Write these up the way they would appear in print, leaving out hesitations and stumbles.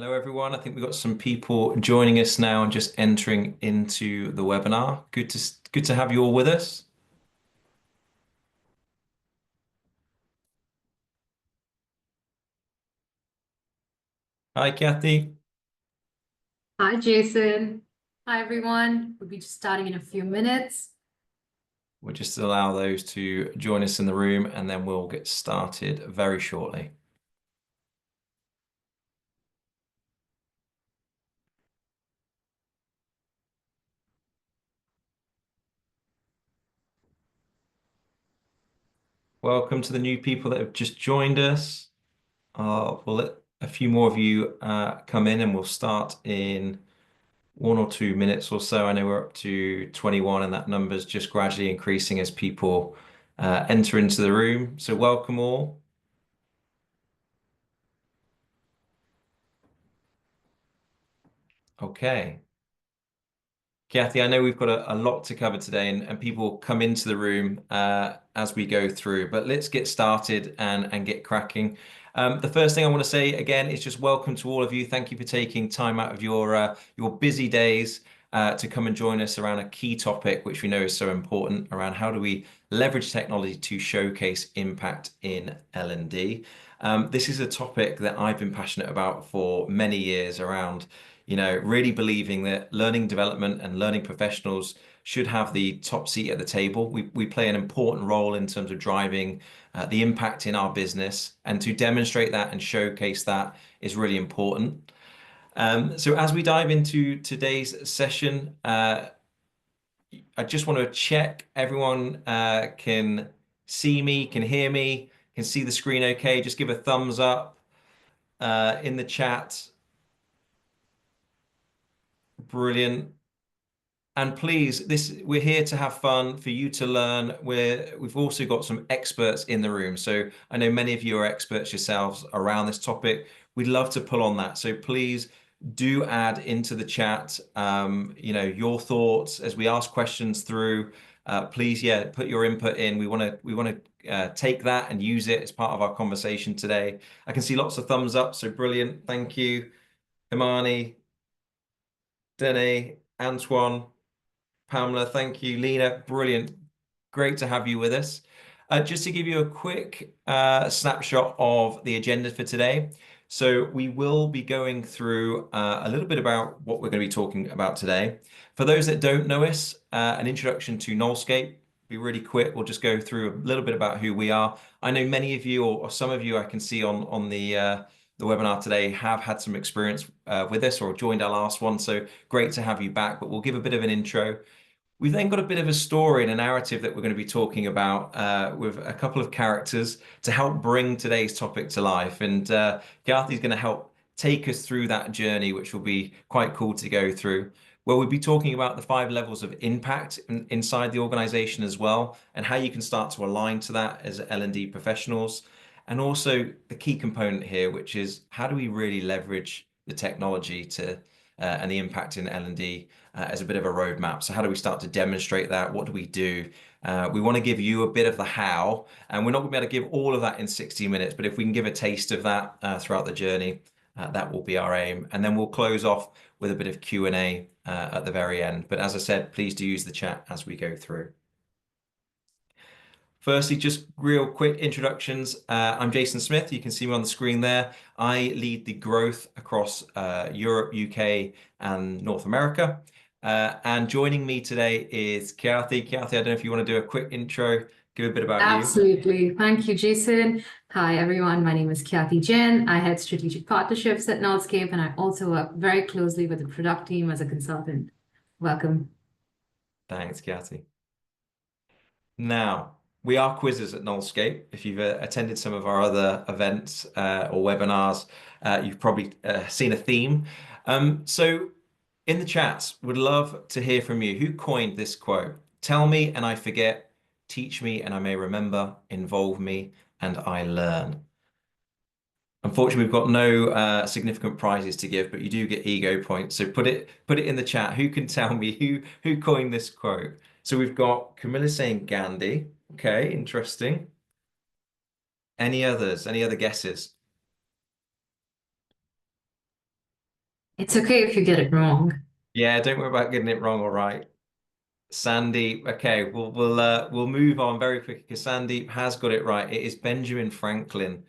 Hello, everyone. I think we've got some people joining us now and just entering into the webinar. Good to have you all with us. Hi, Kathy. Hi, Jason. Hi, everyone. We'll be just starting in a few minutes. We'll just allow those to join us in the room and then we'll get started very shortly. Welcome to the new people that have just joined us. We'll let a few more of you come in and we'll start in 1 or 2 minutes or so. I know we're up to 21 and that number's just gradually increasing as people enter into the room. So welcome all. Okay. Kathy, I know we've got a lot to cover today and people will come into the room as we go through, but let's get started and get cracking. The first thing I want to say again is just welcome to all of you. Thank you for taking time out of your busy days to come and join us around a key topic, which we know is so important, around how do we leverage technology to showcase impact in L&D. This is a topic that I've been passionate about for many years around really believing that learning development and learning professionals should have the top seat at the table. We play an important role in terms of driving the impact in our business, and to demonstrate that and showcase that is really important. So as we dive into today's session, I just want to check everyone can see me, can hear me, can see the screen okay. Just give a thumbs up in the chat. Brilliant. And please, we're here to have fun, for you to learn. We've also got some experts in the room. So I know many of you are experts yourselves around this topic. We'd love to pull on that. So please do add into the chat, your thoughts as we ask questions through. Please, yeah, put your input in. We want to take that and use it as part of our conversation today. I can see lots of thumbs up, so brilliant. Thank you, Imani, Denny, Antoine. Pamela, thank you. Lena, brilliant. Great to have you with us. Just to give you a quick snapshot of the agenda for today. So we will be going through a little bit about what we're going to be talking about today. For those that don't know us, an introduction to Nullscape. Be really quick. We'll just go through a little bit about who we are. I know many of you, or some of you, I can see on the webinar today have had some experience with this or joined our last one. So great to have you back. But we'll give a bit of an intro. We've then got a bit of a story and a narrative that we're going to be talking about with a couple of characters to help bring today's topic to life. And Garthy's going to help take us through that journey, which will be quite cool to go through, where we'll be talking about the 5 levels of impact inside the organization as well, and how you can start to align to that as L&D professionals. And also the key component here, which is how do we really leverage the technology to and the impact in L&D as a bit of a roadmap. So how do we start to demonstrate that? What do we do? We want to give you a bit of the how, and we're not going to be able to give all of that in 60 minutes, but if we can give a taste of that throughout the journey, that will be our aim. And then we'll close off with a bit of Q&A at the very end. But as I said, please do use the chat as we go through. Firstly, just real quick introductions. I'm Jason Smith. You can see me on the screen there. I lead the growth across Europe, UK, and North America. And joining me today is Kathy. Kathy, I don't know if you want to do a quick intro, give a bit about you. Absolutely. Thank you, Jason. Hi, everyone. My name is Kathy Jen. I head strategic partnerships at Nullscape, and I also work very closely with the product team as a consultant. Welcome. Thanks, Kathy. Now, we are quizzes at Nullscape. If you've attended some of our other events or webinars, you've probably seen a theme. So in the chats, would love to hear from you. Who coined this quote? Tell me and I forget, teach me and I may remember, involve me and I learn. Unfortunately, we've got no significant prizes to give, but you do get ego points. So put it in the chat. Who can tell me who coined this quote? So we've got Camilla saying Gandhi. Okay, interesting. Any others? Any other guesses? It's okay if you get it wrong. Yeah, don't worry about getting it wrong or right. Sandeep, okay, we'll move on very quickly because Sandeep has got it right. It is Benjamin Franklin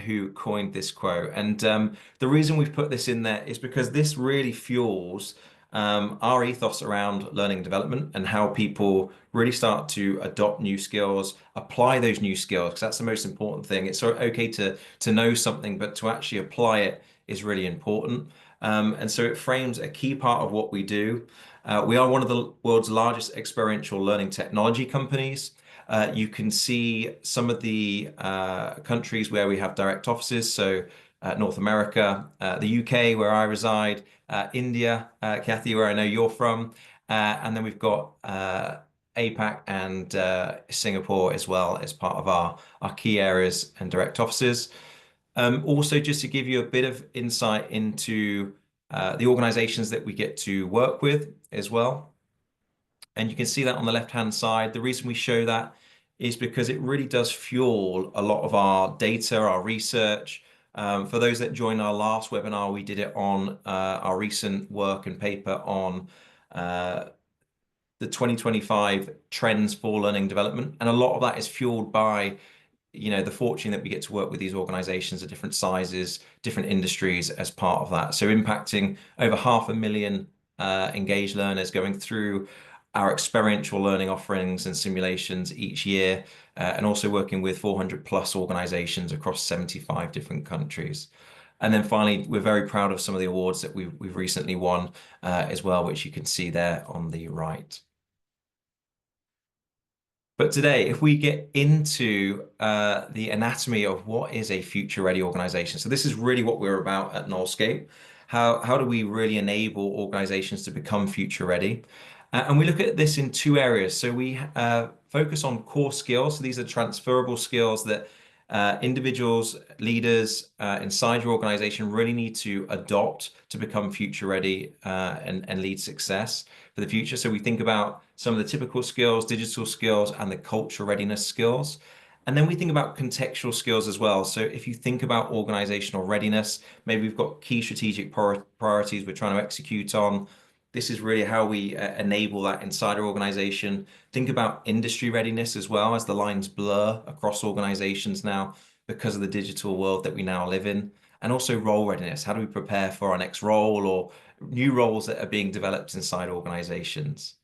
who coined this quote, and the reason we've put this in there is because this really fuels our ethos around learning and development and how people really start to adopt new skills, apply those new skills, because that's the most important thing. It's okay to know something, but to actually apply it is really important. And so it frames a key part of what we do. We are one of the world's largest experiential learning technology companies. You can see some of the countries where we have direct offices. So North America, the UK, where I reside, India, Kathy, where I know you're from, and then we've got APAC and Singapore as well as part of our key areas and direct offices. Also, just to give you a bit of insight into the organizations that we get to work with as well. And you can see that on the left-hand side. The reason we show that is because it really does fuel a lot of our data, our research. For those that joined our last webinar, we did it on our recent work and paper on uh, the 2025 trends for learning development. And a lot of that is fueled by the fortune that we get to work with these organizations of different sizes, different industries as part of that. So impacting over 500,000 engaged learners going through our experiential learning offerings and simulations each year, and also working with 400 plus organizations across 75 different countries. And then finally, we're very proud of some of the awards that we've recently won as well, which you can see there on the right. But today, if we get into the anatomy of what is a future-ready organization, so this is really what we're about at Nullscape. How do we really enable organizations to become future-ready? And we look at this in two areas. So we focus on core skills. So these are transferable skills that individuals, leaders inside your organization really need to adopt to become future-ready and lead success for the future. So we think about some of the typical skills, digital skills, and the culture readiness skills. And then we think about contextual skills as well. So if you think about organizational readiness, maybe we've got key strategic priorities we're trying to execute on. This is really how we enable that inside our organization. Think about industry readiness as well, as the lines blur across organizations now because of the digital world that we now live in. And also role readiness. How do we prepare for our next role or new roles that are being developed inside organizations?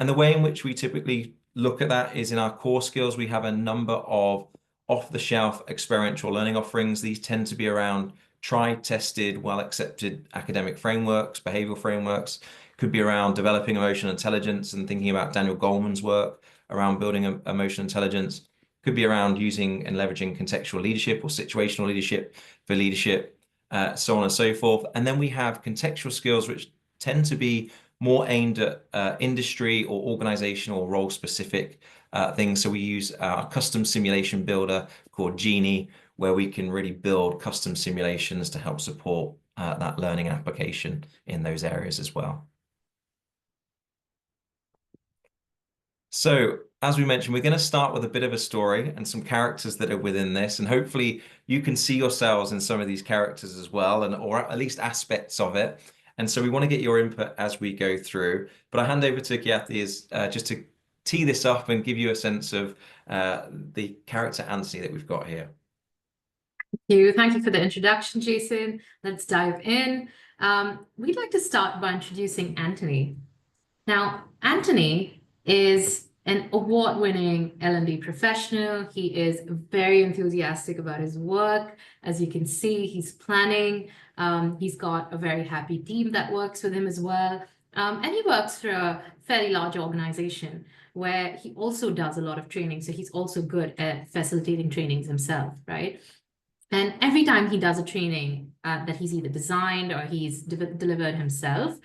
And the way in which we typically look at that is in our core skills. We have a number of off-the-shelf experiential learning offerings. These tend to be around tried, tested, well-accepted academic frameworks, behavioral frameworks. Could be around developing emotional intelligence and thinking about Daniel Goleman's work around building emotional intelligence. Could be around using and leveraging contextual leadership or situational leadership for leadership, so on and so forth. And then we have contextual skills, which tend to be more aimed at industry or organizational or role specific things. So we use our custom simulation builder called Genie, where we can really build custom simulations to help support that learning application in those areas as well. So, as we mentioned, we're going to start with a bit of a story and some characters that are within this, and hopefully you can see yourselves in some of these characters as well, and or at least aspects of it. And so we want to get your input as we go through. But I hand over to Kathy is just to tee this up and give you a sense of the character Anthony that we've got here. Thank you for the introduction, Jason. Let's dive in. We'd like to start by introducing Anthony. Now, Anthony is an award-winning L&D professional. He is very enthusiastic about his work. As you can see, he's planning. He's got a very happy team that works with him as well. And he works for a fairly large organization where he also does a lot of training. So he's also good at facilitating trainings himself, right? And every time he does a training that he's either designed or he's delivered himself,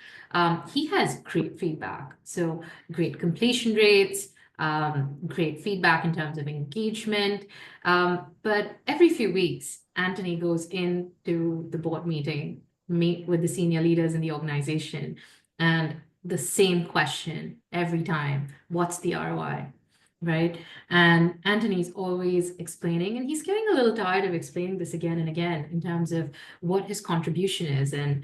he has great feedback. So great completion rates, great feedback in terms of engagement. But every few weeks, Anthony goes into the board meeting, meet with the senior leaders in the organization, and the same question every time: what's the ROI? right? And Anthony's always explaining, and he's getting a little tired of explaining this again and again in terms of what his contribution is and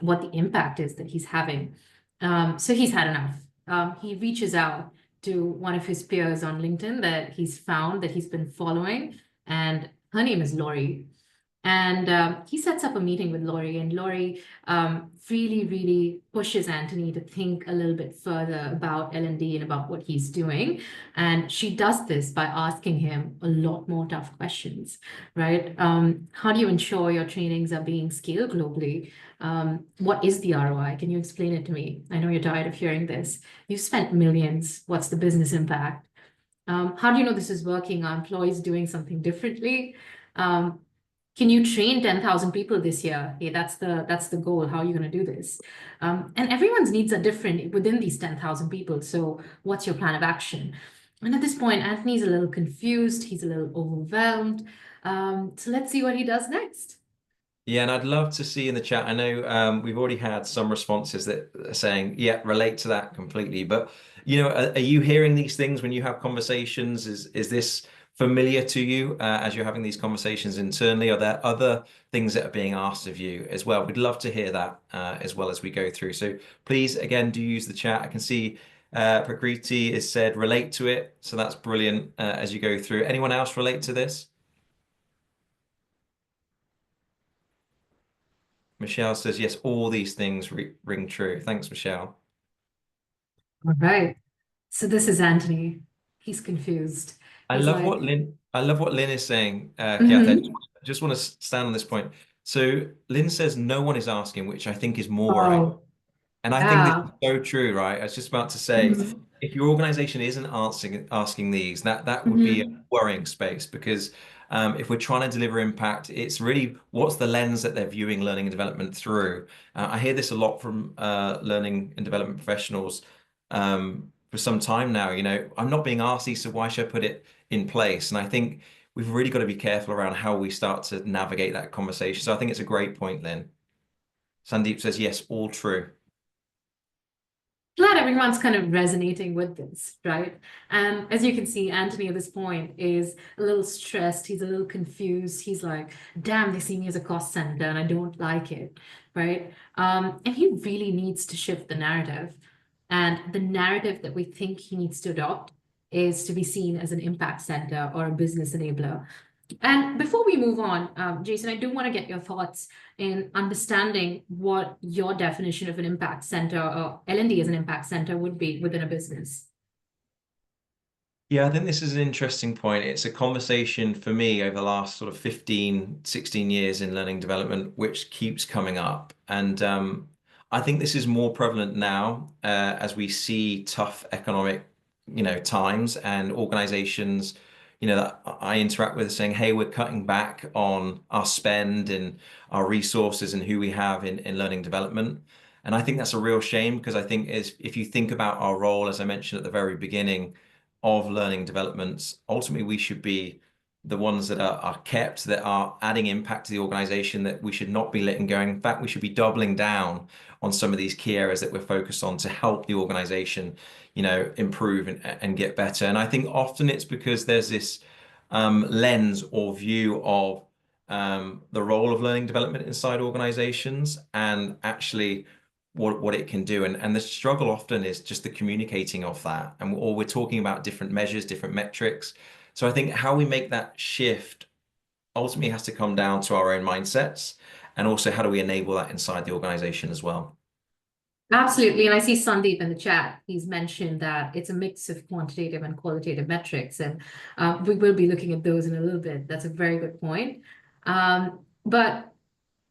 what the impact is that he's having. So he's had enough. He reaches out to one of his peers on LinkedIn that he's found that he's been following, and her name is Lori. And he sets up a meeting with Laurie, and Laurie really, really pushes Anthony to think a little bit further about L&D and about what he's doing. And she does this by asking him a lot more tough questions, right? How do you ensure your trainings are being scaled globally? What is the ROI? Can you explain it to me? I know you're tired of hearing this. You've spent millions. What's the business impact? How do you know this is working? Are employees doing something differently? Um, can you train 10,000 people this year? Hey, that's the goal. How are you going to do this? And everyone's needs are different within these 10,000 people. So what's your plan of action? And at this point, Anthony's a little confused. He's a little overwhelmed. So let's see what he does next. Yeah, and I'd love to see in the chat. I know we've already had some responses that are saying, "Yeah, relate to that completely." But are you hearing these things when you have conversations? Is this familiar to you as you're having these conversations internally? Are there other things that are being asked of you as well? We'd love to hear that as well as we go through. So please, again, do use the chat. I can see Prakriti has said relate to it, so that's brilliant as you go through. Anyone else relate to this? Michelle says, yes, all these things ring true. Thanks, Michelle. All right. So this is Anthony. He's confused. He's like, I love what Lynn is saying, Kiat. mhm. Just want to stand on this point. So Lynn says no one is asking, which I think is more right. Oh, And I think this yeah. is so true, right? I was just about to say, Mhm. if your organization isn't asking these, that would be a Mhm. worrying space because if we're trying to deliver impact, it's really what's the lens that they're viewing learning and development through. I hear this a lot from learning and development professionals for some time now. I'm not being asked these, so why should I put it in place? And I think we've really got to be careful around how we start to navigate that conversation. So I think it's a great point, Lynn. Sandeep says, yes, all true. Glad everyone's kind of resonating with this, right? And as you can see, Anthony at this point is a little stressed. He's a little confused. He's like, damn, they see me as a cost center and I don't like it, right? And he really needs to shift the narrative. And the narrative that we think he needs to adopt is to be seen as an impact center or a business enabler. And before we move on, Jason, I do want to get your thoughts in understanding what your definition of an impact center or L&D as an impact center would be within a business. Yeah, I think this is an interesting point. It's a conversation for me over the last sort of 15, 16 years in learning development, which keeps coming up. And I think this is more prevalent now as we see tough economic, times and organizations, that I interact with saying, hey, we're cutting back on our spend and our resources and who we have in learning development. And I think that's a real shame because I think if you think about our role, as I mentioned at the very beginning, of learning developments, ultimately we should be the ones that are kept, that are adding impact to the organization, that we should not be letting go. In fact, we should be doubling down on some of these key areas that we're focused on to help the organization, improve and get better. And I think often it's because there's this lens or view of the role of learning development inside organizations and actually what it can do. And the struggle often is just the communicating of that. Or we're talking about different measures, different metrics. So I think how we make that shift ultimately has to come down to our own mindsets and also how do we enable that inside the organization as well. Absolutely. And I see Sandeep in the chat. He's mentioned that it's a mix of quantitative and qualitative metrics. And we will be looking at those in a little bit. That's a very good point. But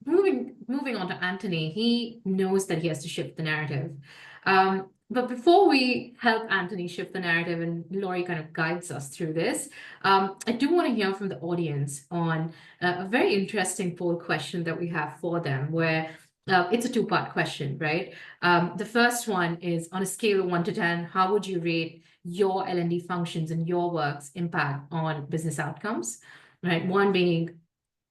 moving on to Anthony, he knows that he has to shift the narrative. But before we help Anthony shift the narrative and Laurie kind of guides us through this, I do want to hear from the audience on a very interesting poll question that we have for them, where it's a two-part question, right? The first one is on a scale of 1 to 10, how would you rate your L&D functions and your work's impact on business outcomes, right? One being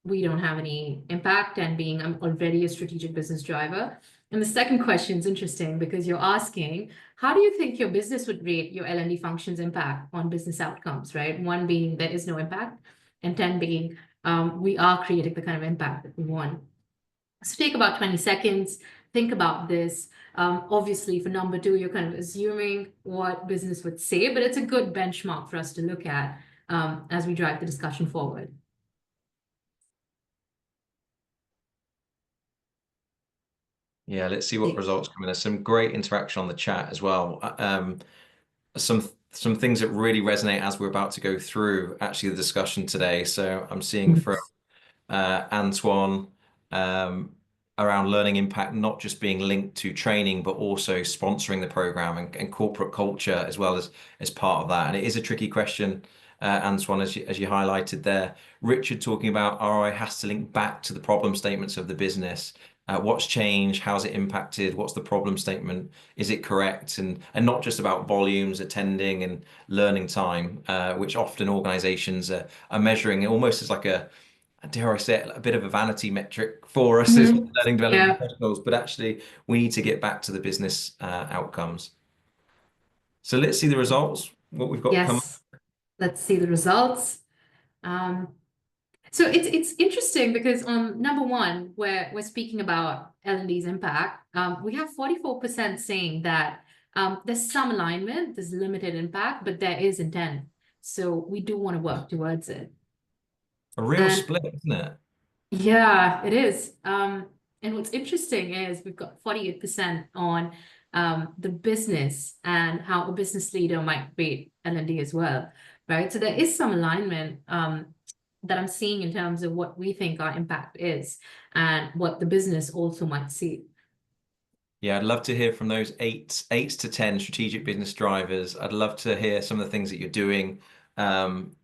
we don't have any impact and being I'm already a strategic business driver. And the second question is interesting because you're asking, how do you think your business would rate your L&D functions impact on business outcomes, right? One being there is no impact, and 10 being we are creating the kind of impact that we want. So take about 20 seconds, think about this. Obviously, for number two, you're kind of assuming what business would say, but it's a good benchmark for us to look at as we drive the discussion forward. Yeah, let's see what results come in. There's some great interaction on the chat as well. Some things that really resonate as we're about to go through actually the discussion today. So I'm seeing from Antoine um, around learning impact, not just being linked to training, but also sponsoring the program and corporate culture as well as part of that. And it is a tricky question, Antoine, as you highlighted there. Richard talking about ROI has to link back to the problem statements of the business. What's changed? How's it impacted? What's the problem statement? Is it correct? And not just about volumes, attending and learning time, which often organizations are measuring almost as like a, dare I say it, a bit of a vanity metric for us as Mhm. learning development Yeah. professionals, but actually we need to get back to the business outcomes. So let's see the results, what we've got coming. Yes. Let's see the results. Um, So it's interesting because on number one, where we're speaking about L&D's impact, we have 44% saying that there's some alignment, there's limited impact, but there is intent. So we do want to work towards it. A real And split, isn't it? yeah, it is. And what's interesting is we've got 48% on the business and how a business leader might rate L&D as well, right? So there is some alignment that I'm seeing in terms of what we think our impact is and what the business also might see. Yeah, I'd love to hear from those eight to 10 strategic business drivers. I'd love to hear some of the things that you're doing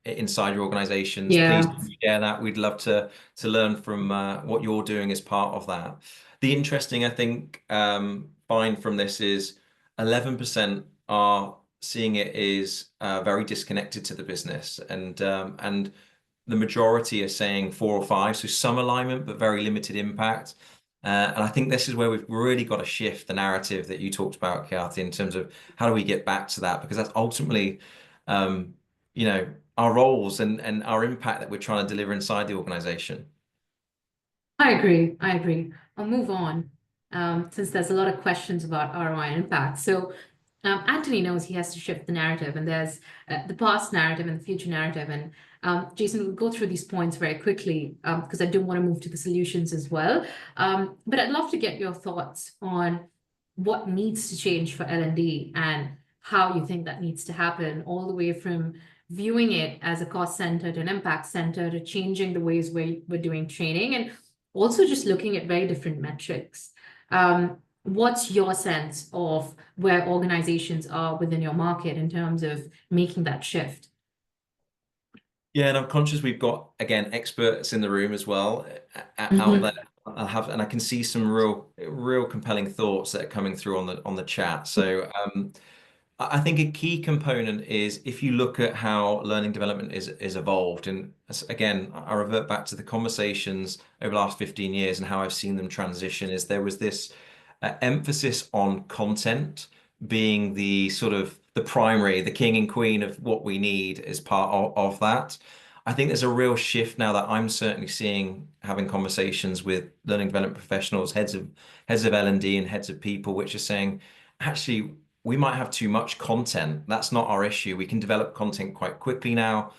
inside your organizations. Please Yeah, do share that. We'd love to learn from what you're doing as part of that. The interesting, I think, find from this is 11% are seeing it is very disconnected to the business, and the majority are saying four or five, so some alignment but very limited impact. And I think this is where we've really got to shift the narrative that you talked about, Kathy, in terms of how do we get back to that? Because that's ultimately, um, our roles and our impact that we're trying to deliver inside the organization. I agree. I agree. I'll move on since there's a lot of questions about ROI and impact. So Anthony knows he has to shift the narrative, and there's the past narrative and the future narrative. And Jason, we'll go through these points very quickly because I do want to move to the solutions as well. But I'd love to get your thoughts on what needs to change for L&D and how you think that needs to happen, all the way from viewing it as a cost center to an impact center to changing the ways we're doing training and also just looking at very different metrics. What's your sense of where organizations are within your market in terms of making that shift? Yeah, and I'm conscious we've got again experts in the room as well out there. Mhm. And I can see some real compelling thoughts that are coming through on the chat. So I think a key component is if you look at how learning development is evolved, and again, I revert back to the conversations over the last 15 years and how I've seen them transition, is there was this emphasis on content being the sort of the primary, the king and queen of what we need as part of that. I think there's a real shift now that I'm certainly seeing having conversations with learning development professionals, heads of L&D and heads of people, which are saying, actually, we might have too much content. That's not our issue. We can develop content quite quickly now,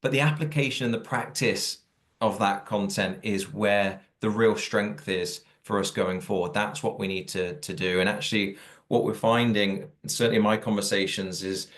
but the application and the practice of that content is where the real strength is for us going forward. That's what we need to do. And actually, what we're finding, certainly in my conversations, is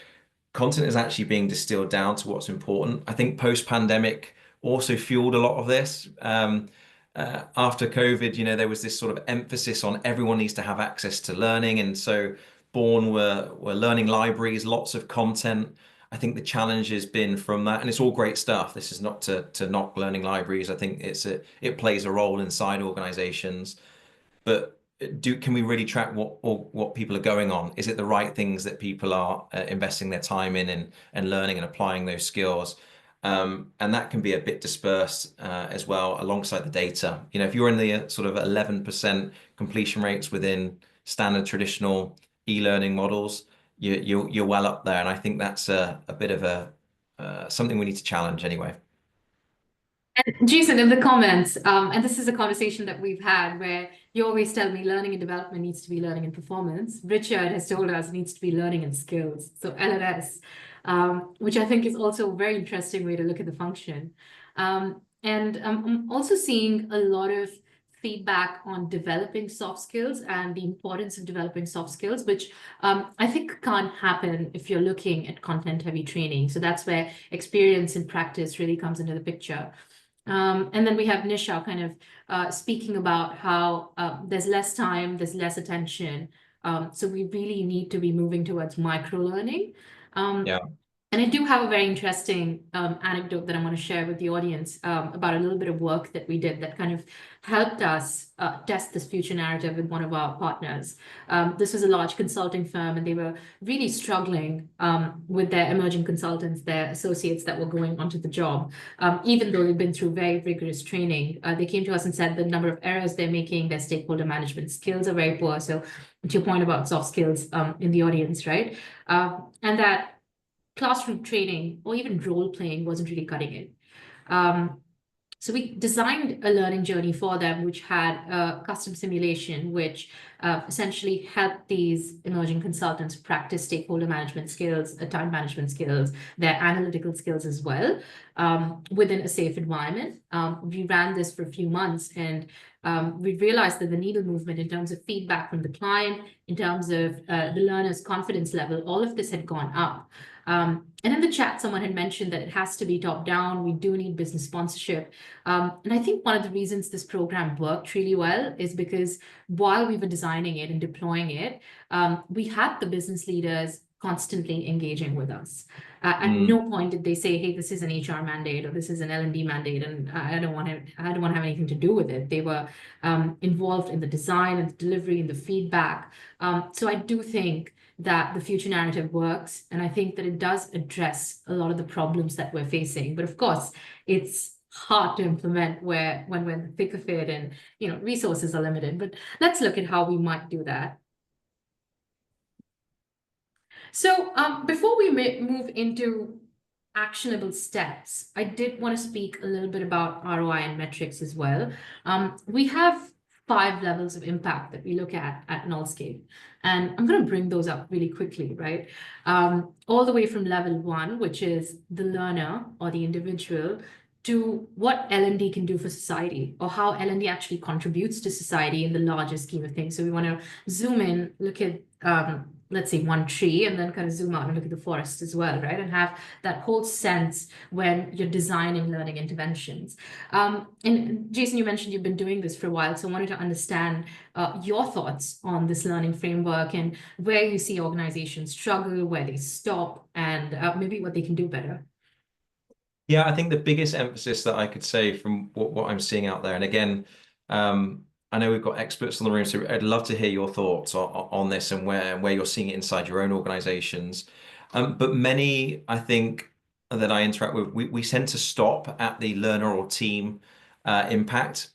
content is actually being distilled down to what's important. I think post-pandemic also fueled a lot of this. After COVID, there was this sort of emphasis on everyone needs to have access to learning, and so born were learning libraries, lots of content. I think the challenge has been from that, and it's all great stuff. This is not to knock learning libraries. I think it plays a role inside organizations, but can we really track what people are going on? Is it the right things that people are investing their time in and learning and applying those skills? And that can be a bit dispersed as well alongside the data. If you're in the sort of 11% completion rates within standard traditional e-learning models, you're well up there. And I think that's a bit of something we need to challenge anyway. And Jason, in the comments, and this is a conversation that we've had where you always tell me learning and development needs to be learning and performance. Richard has told us it needs to be learning and skills. So LNS, which I think is also a very interesting way to look at the function. And I'm also seeing a lot of feedback on developing soft skills and the importance of developing soft skills, which I think can't happen if you're looking at content-heavy training. So that's where experience and practice really comes into the picture. And then we have Nisha kind of speaking about how there's less time, there's less attention. So we really need to be moving towards micro learning. Yeah. And I do have a very interesting anecdote that I want to share with the audience about a little bit of work that we did that kind of helped us test this future narrative with one of our partners. This was a large consulting firm, and they were really struggling with their emerging consultants, their associates that were going onto the job. Even though they've been through very rigorous training, they came to us and said the number of errors they're making, their stakeholder management skills are very poor. So to your point about soft skills in the audience, right? And that classroom training or even role playing wasn't really cutting it. So we designed a learning journey for them, which had a custom simulation, which essentially helped these emerging consultants practice stakeholder management skills, time management skills, their analytical skills as well, within a safe environment. We ran this for a few months, and we realized that the needle movement in terms of feedback from the client, in terms of the learner's confidence level, all of this had gone up. And in the chat, someone had mentioned that it has to be top down. We do need business sponsorship. And I think one of the reasons this program worked really well is because while we were designing it and deploying it, we had the business leaders constantly engaging with us. At no point did they say, "Hey, this is an HR mandate or this is an L&D mandate, and I don't want to have anything to do with it." They were involved in the design and the delivery and the feedback. So I do think that the future narrative works, and I think that it does address a lot of the problems that we're facing. But of course, it's hard to implement when we're in the thick of it, and resources are limited. But let's look at how we might do that. So before we move into actionable steps, I did want to speak a little bit about ROI and metrics as well. We have 5 levels of impact that we look at Nullscape. And I'm going to bring those up really quickly, right? All the way from level 1, which is the learner or the individual, to what L&D can do for society, or how L&D actually contributes to society in the larger scheme of things. So we want to zoom in, look at, let's say, one tree, and then kind of zoom out and look at the forest as well, right? And have that whole sense when you're designing learning interventions. And Jason, you mentioned you've been doing this for a while, so I wanted to understand your thoughts on this learning framework and where you see organizations struggle, where they stop, and maybe what they can do better. Yeah, I think the biggest emphasis that I could say from what I'm seeing out there, and again, I know we've got experts in the room, so I'd love to hear your thoughts on this and where you're seeing it inside your own organizations. But many, I think, that I interact with, we tend to stop at the learner or team impact.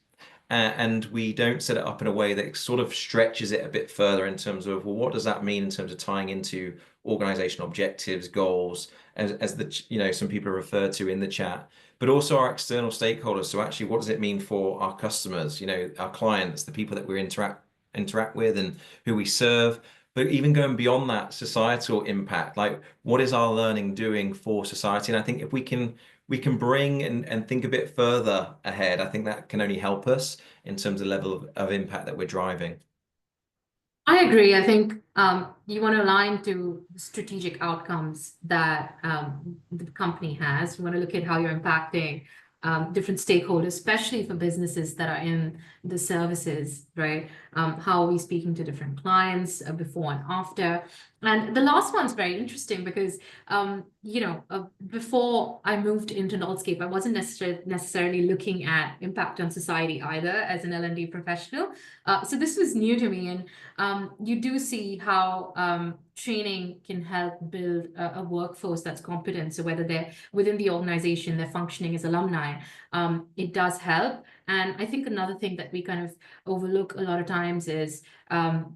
And we don't set it up in a way that sort of stretches it a bit further in terms of, well, what does that mean in terms of tying into organizational objectives, goals, as the some people are referred to in the chat, but also our external stakeholders. So actually, what does it mean for our customers, our clients, the people that we interact with and who we serve? But even going beyond that, societal impact, like what is our learning doing for society? And I think if we can bring and think a bit further ahead, I think that can only help us in terms of level of impact that we're driving. I agree. I think you want to align to the strategic outcomes that the company has. You want to look at how you're impacting different stakeholders, especially for businesses that are in the services, right? How are we speaking to different clients before and after? And the last one's very interesting because, before I moved into Noldscape, I wasn't necessarily looking at impact on society either as an L&D professional. So this was new to me, and you do see how training can help build a workforce that's competent. So whether they're within the organization, they're functioning as alumni, it does help. And I think another thing that we kind of overlook a lot of times is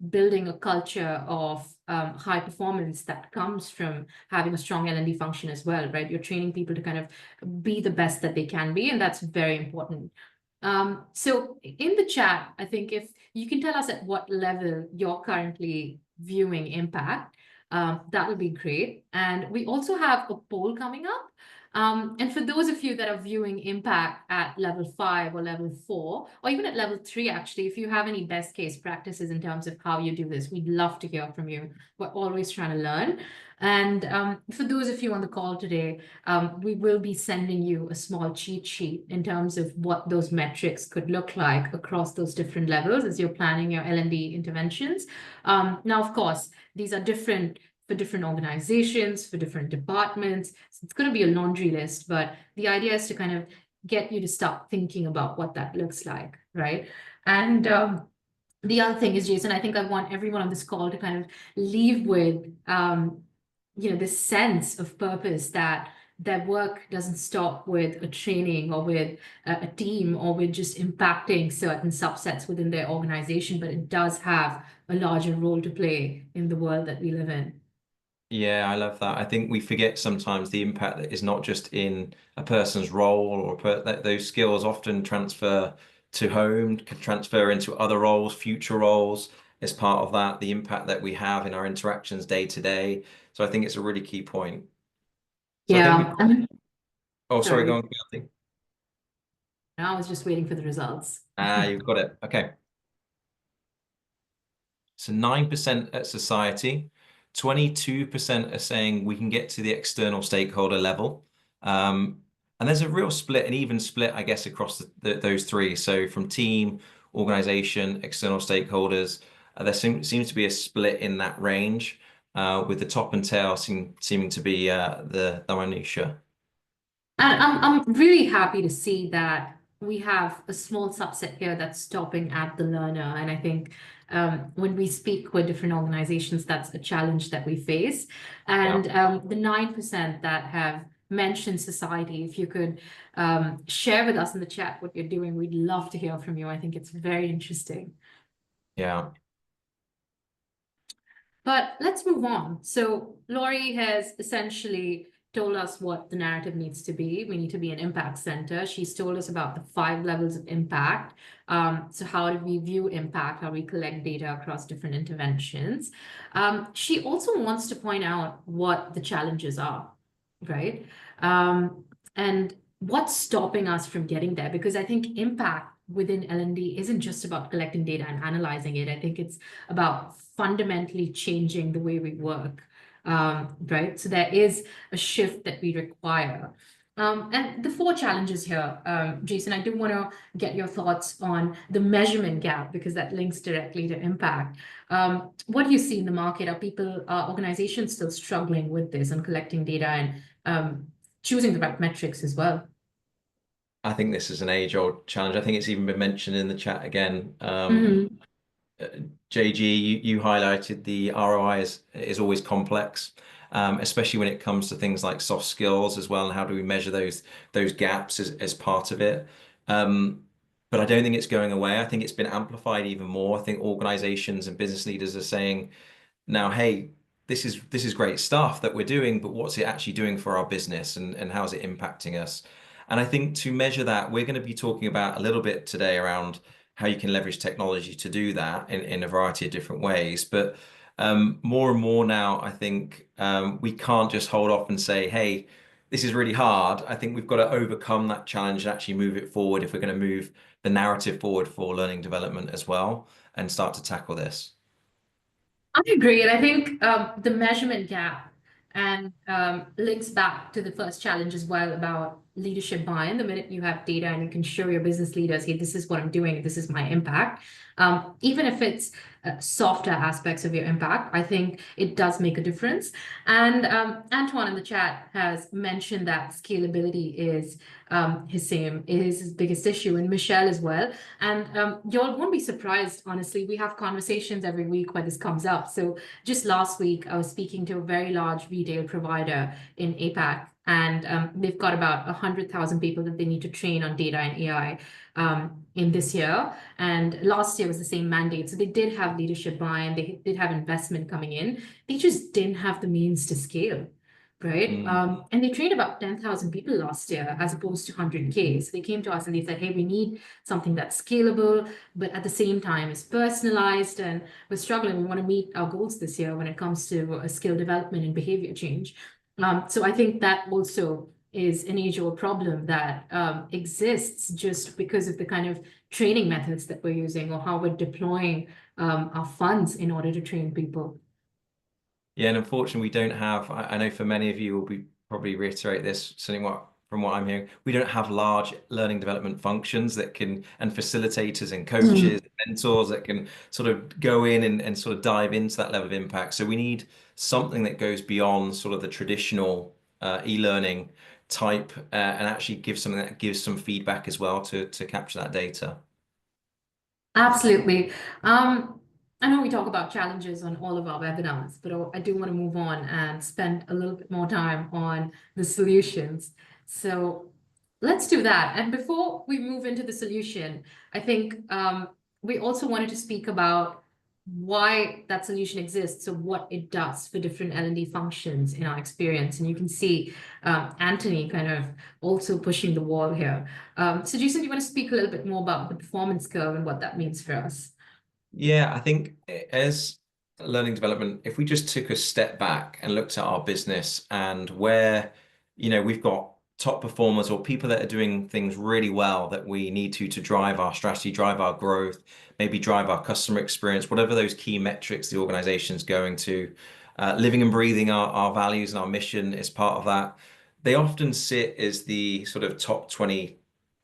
building a culture of high performance that comes from having a strong L&D function as well, right? You're training people to kind of be the best that they can be, and that's very important. So in the chat, I think if you can tell us at what level you're currently viewing impact, that would be great. And we also have a poll coming up. And for those of you that are viewing impact at level 5 or level 4, or even at level 3, actually, if you have any best case practices in terms of how you do this, we'd love to hear from you. We're always trying to learn. And for those of you on the call today, we will be sending you a small cheat sheet in terms of what those metrics could look like across those different levels as you're planning your L&D interventions. Now, of course, these are different for different organizations, for different departments. So it's going to be a laundry list, but the idea is to kind of get you to start thinking about what that looks like, right? And the other thing is, Jason, I think I want everyone on this call to kind of leave with, this sense of purpose that their work doesn't stop with a training or with a team or with just impacting certain subsets within their organization, but it does have a larger role to play in the world that we live in. Yeah, I love that. I think we forget sometimes the impact that is not just in a person's role or that those skills often transfer to home, can transfer into other roles, future roles as part of that, the impact that we have in our interactions day to day. So I think it's a really key point. So I think Yeah, we've, I mean, oh, sorry, go sorry. on, Kathy. I was just waiting for the results. Ah, you've got it. Okay. So 9% at society, 22% are saying we can get to the external stakeholder level. And there's a real split, an even split, I guess, across those three. So from team, organization, external stakeholders, there seems to be a split in that range, with the top and tail seeming to be the minutia. And I'm really happy to see that we have a small subset here that's stopping at the learner. And I think when we speak with different organizations, that's a challenge that we face. Yeah. And the 9% that have mentioned society, if you could share with us in the chat what you're doing, we'd love to hear from you. I think it's very interesting. Yeah. But let's move on. So Laurie has essentially told us what the narrative needs to be. We need to be an impact center. She's told us about the 5 levels of impact. So how do we view impact? How we collect data across different interventions? She also wants to point out what the challenges are, right? And what's stopping us from getting there? Because I think impact within L&D isn't just about collecting data and analyzing it. I think it's about fundamentally changing the way we work, right? So there is a shift that we require. And the 4 challenges here, Jason, I do want to get your thoughts on the measurement gap because that links directly to impact. What do you see in the market? Are organizations still struggling with this and collecting data and choosing the right metrics as well? I think this is an age-old challenge. I think it's even been mentioned in the chat again. Mhm. JG, you highlighted the ROI is always complex, especially when it comes to things like soft skills as well, and how do we measure those gaps as part of it. But I don't think it's going away. I think it's been amplified even more. I think organizations and business leaders are saying now, hey, this is great stuff that we're doing, but what's it actually doing for our business and how's it impacting us? And I think to measure that, we're going to be talking about a little bit today around how you can leverage technology to do that in a variety of different ways. But more and more now, I think we can't just hold off and say, hey, this is really hard. I think we've got to overcome that challenge and actually move it forward if we're going to move the narrative forward for learning development as well and start to tackle this. I agree. And I think the measurement gap and links back to the first challenge as well about leadership buy-in. The minute you have data and you can show your business leaders, hey, this is what I'm doing, this is my impact. Even if it's softer aspects of your impact, I think it does make a difference. And Antoine in the chat has mentioned that scalability is his biggest issue, and Michelle as well. And y'all won't be surprised, honestly. We have conversations every week where this comes up. So just last week, I was speaking to a very large retail provider in APAC, and they've got about 100,000 people that they need to train on data and AI in this year. And last year was the same mandate. So they did have leadership buy-in, they did have investment coming in. They just didn't have the means to scale. Right. Mm. And they trained about 10,000 people last year as opposed to 100K. So they came to us and they said, hey, we need something that's scalable, but at the same time is personalized. And we're struggling. We want to meet our goals this year when it comes to skill development and behavior change. So I think that also is an age-old problem that exists just because of the kind of training methods that we're using or how we're deploying our funds in order to train people. Yeah, and unfortunately, we don't have. I know for many of you will be probably reiterate this, something what from what I'm hearing, we don't have large learning development functions that can and facilitators and coaches, mentors that can sort of go in and sort of dive into that level of impact. So we need something that goes beyond sort of the traditional e-learning type and actually give something that gives some feedback as well to capture that data. Absolutely. I know we talk about challenges on all of our webinars, but I do want to move on and spend a little bit more time on the solutions. So let's do that. And before we move into the solution, I think we also wanted to speak about why that solution exists, so what it does for different L&D functions in our experience. And you can see Anthony kind of also pushing the wall here. So Jason, do you want to speak a little bit more about the performance curve and what that means for us? Yeah, I think as learning development, if we just took a step back and looked at our business and where, we've got top performers or people that are doing things really well that we need to drive our strategy, drive our growth, maybe drive our customer experience, whatever those key metrics the organization's going to, living and breathing our values and our mission is part of that. They often sit as the sort of top 20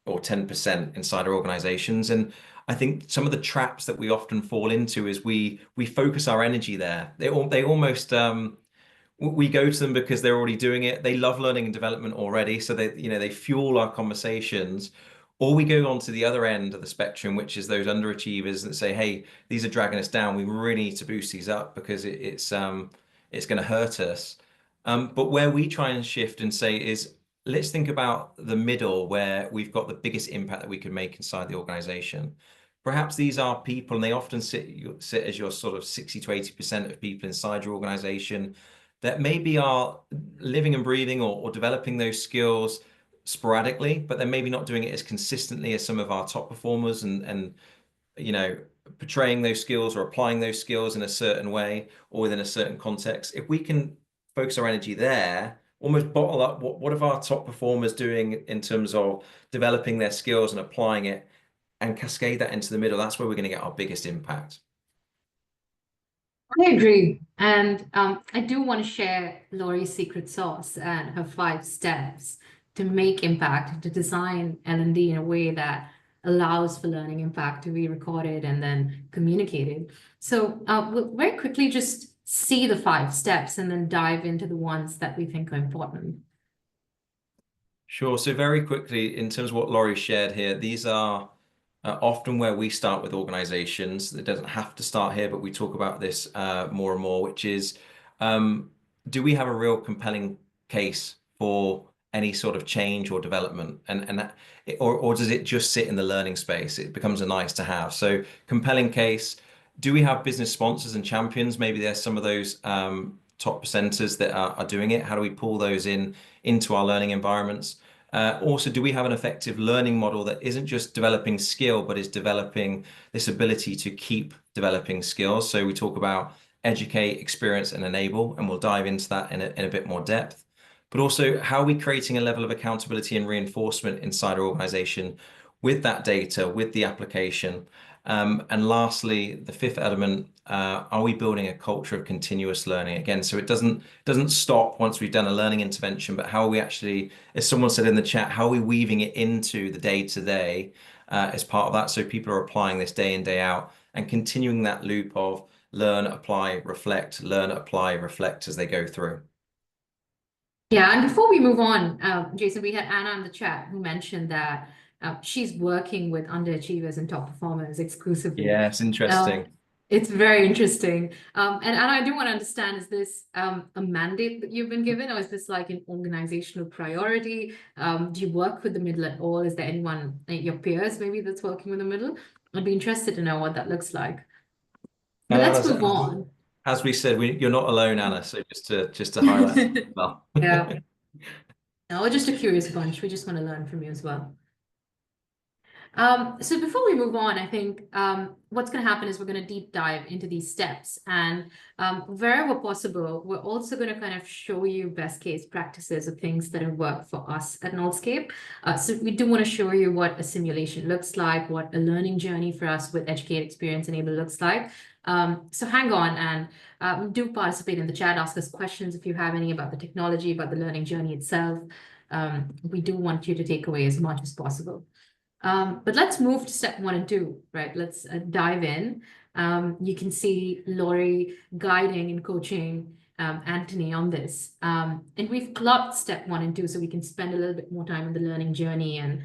or 10% inside our organizations. And I think some of the traps that we often fall into is we focus our energy there. They almost we go to them because they're already doing it. They love learning and development already, so they fuel our conversations. Or we go on to the other end of the spectrum, which is those underachievers that say, "Hey, these are dragging us down. We really need to boost these up because it's going to hurt us." But where we try and shift and say is, let's think about the middle where we've got the biggest impact that we can make inside the organization. Perhaps these are people, and they often sit as your sort of 60 to 80% of people inside your organization that maybe are living and breathing or developing those skills sporadically, but they're maybe not doing it as consistently as some of our top performers and portraying those skills or applying those skills in a certain way or within a certain context. If we can focus our energy there, almost bottle up what are our top performers doing in terms of developing their skills and applying it and cascade that into the middle, that's where we're going to get our biggest impact. I agree. And I do want to share Laurie's secret sauce and her 5 steps to make impact, to design L&D in a way that allows for learning impact to be recorded and then communicated. So we'll very quickly just see the 5 steps and then dive into the ones that we think are important. Sure. So very quickly, in terms of what Laurie shared here, these are often where we start with organizations. It doesn't have to start here, but we talk about this more and more, which is, do we have a real compelling case for any sort of change or development? Or does it just sit in the learning space? It becomes a nice to have. So compelling case, do we have business sponsors and champions? Maybe there's some of those top percenters that are doing it. How do we pull those into our learning environments? Also, do we have an effective learning model that isn't just developing skill, but is developing this ability to keep developing skills? So we talk about educate, experience, and enable, and we'll dive into that in a bit more depth. But also, how are we creating a level of accountability and reinforcement inside our organization with that data, with the application? And lastly, the fifth element, are we building a culture of continuous learning? Again, so it doesn't stop once we've done a learning intervention, but how are we actually, as someone said in the chat, how are we weaving it into the day to day as part of that? So people are applying this day in, day out and continuing that loop of learn, apply, reflect, learn, apply, reflect as they go through. Yeah, and before we move on, Jason, we had Anna in the chat who mentioned that she's working with underachievers and top performers exclusively. Yeah, it's Um, interesting. it's very interesting. And Anna, I do want to understand, is this a mandate that you've been given, or is this like an organizational priority? Do you work with the middle at all? Is there anyone, your peers maybe, that's working with the middle? I'd be interested to know what that looks like. But Um, let's as, move as, on. as we said, you're not alone, Anna. So just to highlight that as well. Yeah. No, we're just a curious bunch. We just want to learn from you as well. So before we move on, I think what's going to happen is we're going to deep dive into these steps. And wherever possible, we're also going to kind of show you best case practices of things that have worked for us at Noldscape. So we do want to show you what a simulation looks like, what a learning journey for us with Educate, Experience, Enable looks like. So hang on and do participate in the chat, ask us questions if you have any about the technology, about the learning journey itself. We do want you to take away as much as possible. But let's move to step 1 and 2, right? Let's dive in. You can see Laurie guiding and coaching Anthony on this. And we've clubbed step 1 and 2 so we can spend a little bit more time on the learning journey and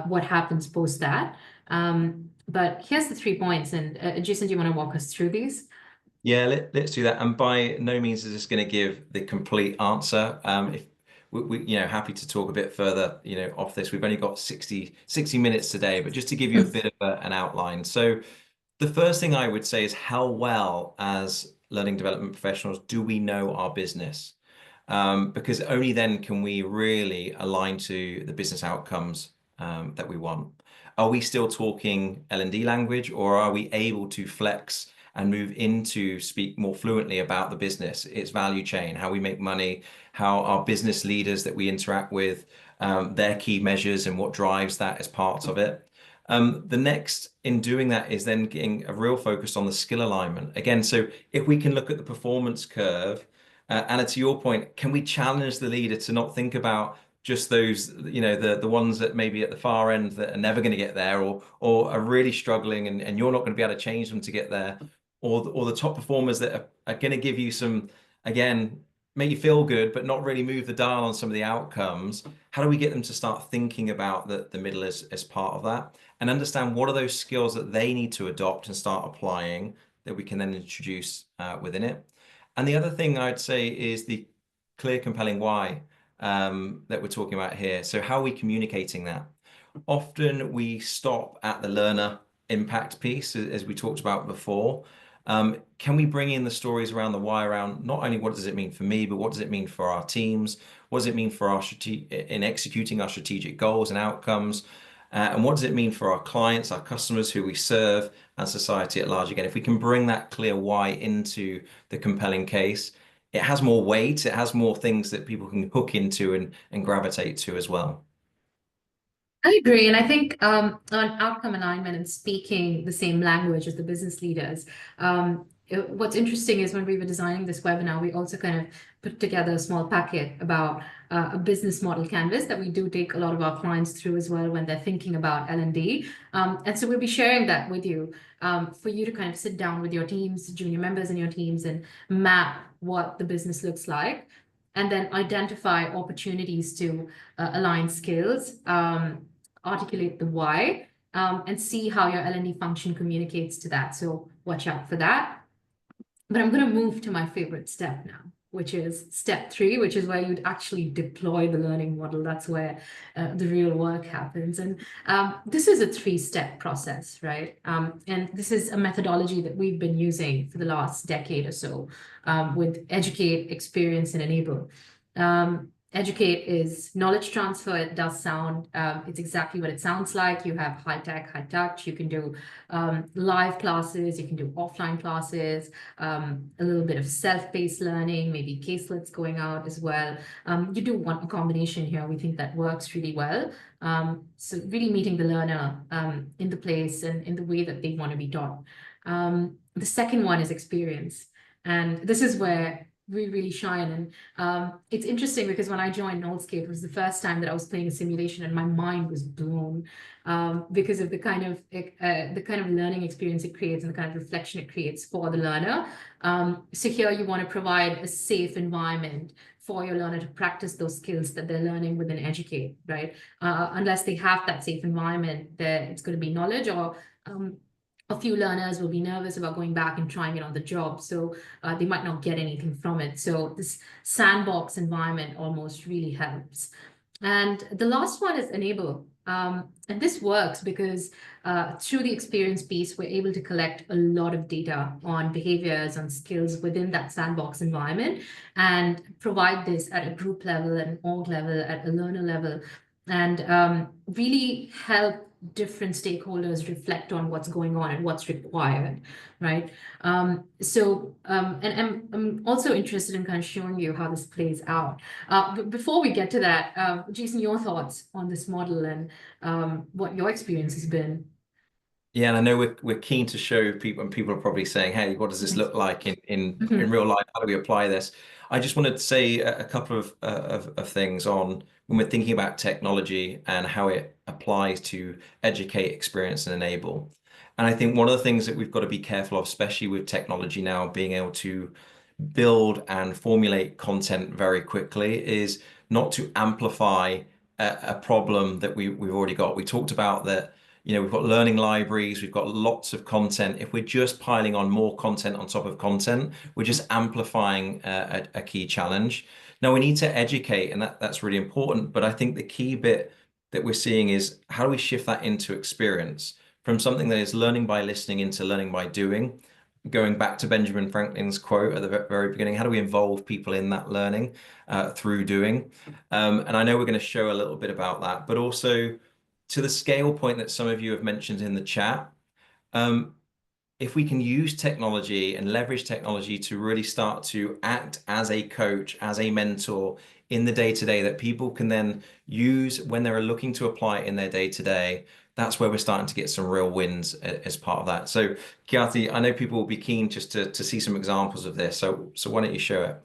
what happens post that. But here's the 3 points. And Jason, do you want to walk us through these? Yeah, let's do that. And by no means is this going to give the complete answer. If happy to talk a bit further, off this. We've only got 60 minutes today, but just to give you a bit of an outline. So the first thing I would say is how well as learning development professionals do we know our business? Because only then can we really align to the business outcomes that we want. Are we still talking L&D language, or are we able to flex and move into speak more fluently about the business, its value chain, how we make money, how our business leaders that we interact with, their key measures and what drives that as part of it? The next in doing that is then getting a real focus on the skill alignment. Again, so if we can look at the performance curve, Anna, to your point, can we challenge the leader to not think about just those, the ones that maybe at the far end that are never going to get there, or are really struggling, and you're not going to be able to change them to get there, or the top performers that are going to give you some, again, make you feel good, but not really move the dial on some of the outcomes. How do we get them to start thinking about the middle as part of that, and understand what are those skills that they need to adopt and start applying that we can then introduce within it? And the other thing I'd say is the clear, compelling why that we're talking about here. So how are we communicating that? Often we stop at the learner impact piece, as we talked about before. Can we bring in the stories around the why, around not only what does it mean for me, but what does it mean for our teams? What does it mean for our in executing our strategic goals and outcomes? And what does it mean for our clients, our customers who we serve, and society at large? Again, if we can bring that clear why into the compelling case, it has more weight, it has more things that people can hook into and gravitate to as well. I agree. And I think on outcome alignment and speaking the same language as the business leaders, what's interesting is when we were designing this webinar, we also kind of put together a small packet about a business model canvas that we do take a lot of our clients through as well when they're thinking about L&D. And so we'll be sharing that with you for you to kind of sit down with your teams, junior members in your teams, and map what the business looks like, and then identify opportunities to align skills, articulate the why, and see how your L&D function communicates to that. So watch out for that. But I'm going to move to my favorite step now, which is step 3, which is where you'd actually deploy the learning model. That's where the real work happens. And this is a 3-step process, right? And this is a methodology that we've been using for the last decade or so with Educate, Experience, and Enable. Educate is knowledge transfer. It does sound, it's exactly what it sounds like. You have high tech, high touch. You can do live classes, you can do offline classes, a little bit of self-paced learning, maybe caselets going out as well. You do want a combination here. We think that works really well. So really meeting the learner in the place and in the way that they want to be taught. The second one is experience. And this is where we really shine. And it's interesting because when I joined Noldscape, it was the first time that I was playing a simulation, and my mind was blown because of the kind of learning experience it creates and the kind of reflection it creates for the learner. So here you want to provide a safe environment for your learner to practice those skills that they're learning within Educate, right? Unless they have that safe environment, that it's going to be knowledge, or a few learners will be nervous about going back and trying it on the job. So they might not get anything from it. So this sandbox environment almost really helps. And the last one is enable. And this works because through the experience piece, we're able to collect a lot of data on behaviors, on skills within that sandbox environment, and provide this at a group level, an org level, at a learner level, and really help different stakeholders reflect on what's going on and what's required, right? And I'm also interested in kind of showing you how this plays out. But before we get to that, Jason, your thoughts on this model and what your experience has been. Yeah, and I know we're keen to show people, and people are probably saying, "Hey, what does this Yes. look like in Mhm. real life? How do we apply this?" I just wanted to say a couple of things on when we're thinking about technology and how it applies to educate, experience, and enable. And I think one of the things that we've got to be careful of, especially with technology now, being able to build and formulate content very quickly, is not to amplify a problem that we've already got. We talked about that, we've got learning libraries, we've got lots of content. If we're just piling on more content on top of content, we're just amplifying a key challenge. Now we need to educate, and that's really important. But I think the key bit that we're seeing is how do we shift that into experience from something that is learning by listening into learning by doing. Going back to Benjamin Franklin's quote at the very beginning, how do we involve people in that learning through doing? And I know we're going to show a little bit about that, but also to the scale point that some of you have mentioned in the chat, um, if we can use technology and leverage technology to really start to act as a coach, as a mentor in the day-to-day that people can then use when they're looking to apply it in their day-to-day, that's where we're starting to get some real wins as part of that. So, Kiati, I know people will be keen just to see some examples of this. So why don't you show it?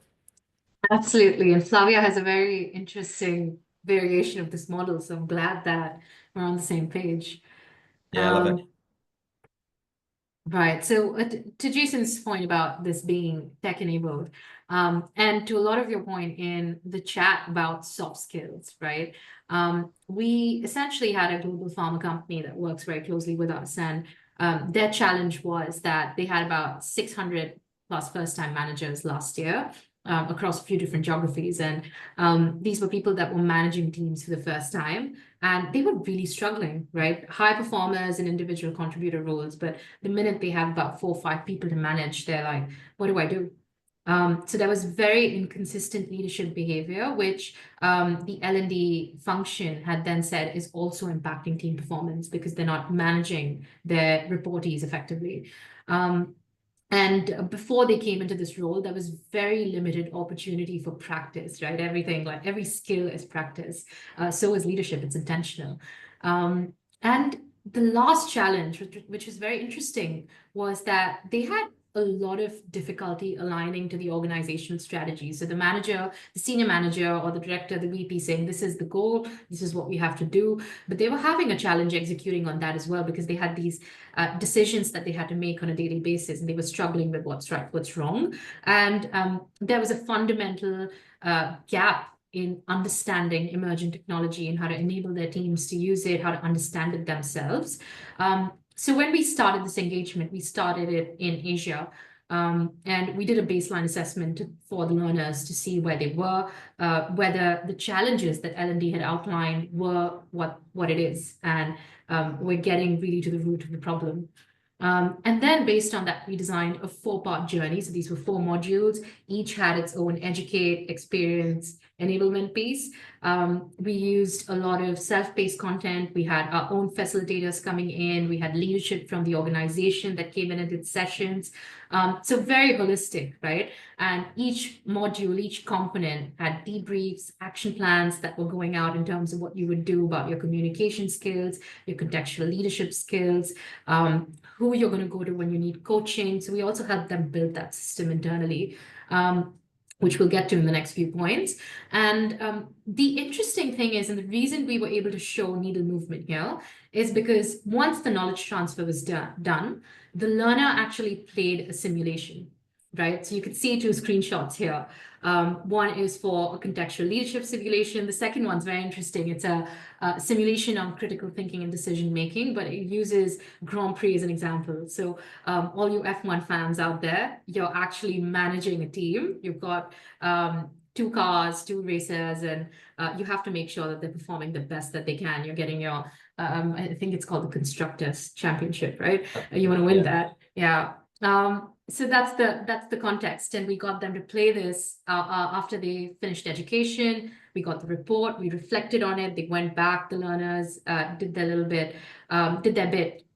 Absolutely. And Flavia has a very interesting variation of this model. So I'm glad that we're on the same page. Yeah, I love it. Um, Right. So to Jason's point about this being tech enabled, and to a lot of your point in the chat about soft skills, right? We essentially had a global pharma company that works very closely with us, and their challenge was that they had about 600 plus first-time managers last year. Across a few different geographies. And these were people that were managing teams for the first time. And they were really struggling, right? High performers in individual contributor roles, but the minute they have about 4 or 5 people to manage, they're like, what do I do? So there was very inconsistent leadership behavior, which the L&D function had then said is also impacting team performance because they're not managing their reportees effectively. And before they came into this role, there was very limited opportunity for practice, right? Everything, like every skill is practice. So is leadership, it's intentional. And the last challenge, which was very interesting, was that they had a lot of difficulty aligning to the organizational strategy. So the manager, the senior manager or the director, the VP saying, this is the goal, this is what we have to do. But they were having a challenge executing on that as well because they had these decisions that they had to make on a daily basis and they were struggling with what's right, what's wrong. And there was a fundamental gap in understanding emerging technology and how to enable their teams to use it, how to understand it themselves. So when we started this engagement, we started it in Asia. And we did a baseline assessment for the learners to see where they were, whether the challenges that L&D had outlined were what it is. And we're getting really to the root of the problem. And then based on that, we designed a 4-part journey. So these were 4 modules. Each had its own educate, experience, enablement piece. We used a lot of self-paced content. We had our own facilitators coming in. We had leadership from the organization that came in and did sessions. So very holistic, right? And each module, each component had debriefs, action plans that were going out in terms of what you would do about your communication skills, your contextual leadership skills, who you're going to go to when you need coaching. So we also helped them build that system internally, which we'll get to in the next few points. And the interesting thing is, and the reason we were able to show needle movement here is because once the knowledge transfer was done, the learner actually played a simulation, right? So you could see two screenshots here. One is for a contextual leadership simulation. The second one's very interesting. It's a simulation on critical thinking and decision making, but it uses Grand Prix as an example. So all you F1 fans out there, you're actually managing a team. You've got two cars, two racers, and you have to make sure that they're performing the best that they can. You're getting your, I think it's called the Constructors Championship, right? You want to win that. Yeah. So that's the context, and we got them to play this after they finished education. We got the report, we reflected on it. They went back, the learners did their bit